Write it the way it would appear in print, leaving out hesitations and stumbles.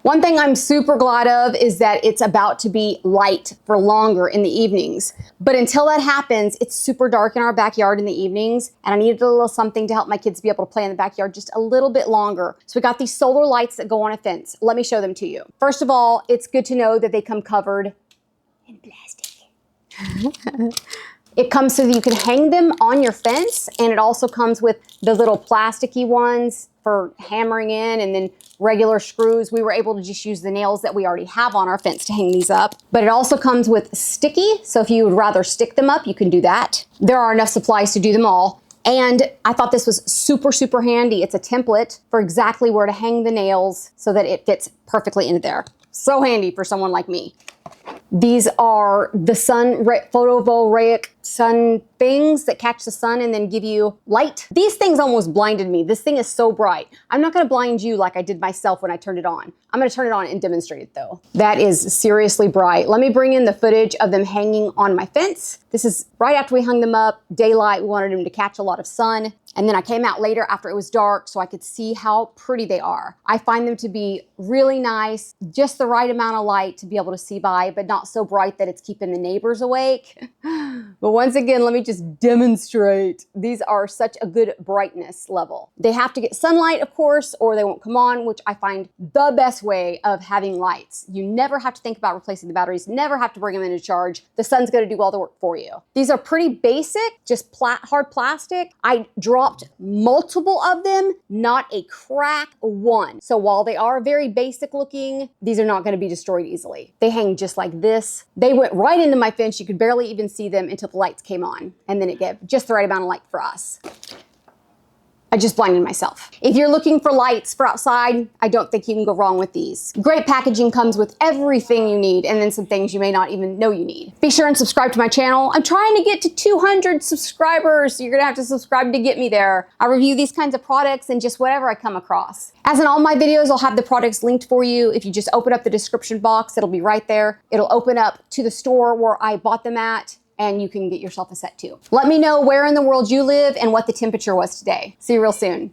One thing I'm super glad of is that it's about to be light for longer in the evenings. But until that happens, it's super dark in our backyard in the evenings, and I needed a little something to help my kids be able to play in the backyard just a little bit longer. So we got these solar lights that go on a fence. Let me show them to you. First of all, it's good to know that they come covered in plastic. It comes so that you can hang them on your fence, and it also comes with the little plasticky ones for hammering in, and then regular screws. We were able to just use the nails that we already have on our fence to hang these up. But it also comes with sticky, so if you would rather stick them up, you can do that. There are enough supplies to do them all. And I thought this was super, super handy. It's a template for exactly where to hang the nails so that it fits perfectly into there. So handy for someone like me. These are the photovoltaic sun things that catch the sun and then give you light. These things almost blinded me. This thing is so bright. I'm not gonna blind you like I did myself when I turned it on. I'm gonna turn it on and demonstrate it though. That is seriously bright. Let me bring in the footage of them hanging on my fence. This is right after we hung them up, daylight. We wanted them to catch a lot of sun. And then I came out later after it was dark so I could see how pretty they are. I find them to be really nice, just the right amount of light to be able to see by, but not so bright that it's keeping the neighbors awake. But once again, let me just demonstrate. These are such a good brightness level. They have to get sunlight, of course, or they won't come on, which I find the best way of having lights. You never have to think about replacing the batteries, never have to bring them into charge. The sun's gonna do all the work for you. These are pretty basic, just hard plastic. I dropped multiple of them, not a crack one. So while they are very basic looking, these are not gonna be destroyed easily. They hang just like this. They went right into my fence. You could barely even see them until the lights came on. And then it gave just the right amount of light for us. I just blinded myself. If you're looking for lights for outside, I don't think you can go wrong with these. Great packaging, comes with everything you need, and then some things you may not even know you need. Be sure and subscribe to my channel. I'm trying to get to 200 subscribers, so you're gonna have to subscribe to get me there. I review these kinds of products and just whatever I come across. As in all my videos, I'll have the products linked for you. If you just open up the description box, it'll be right there. It'll open up to the store where I bought them at, and you can get yourself a set too. Let me know where in the world you live and what the temperature was today. See you real soon.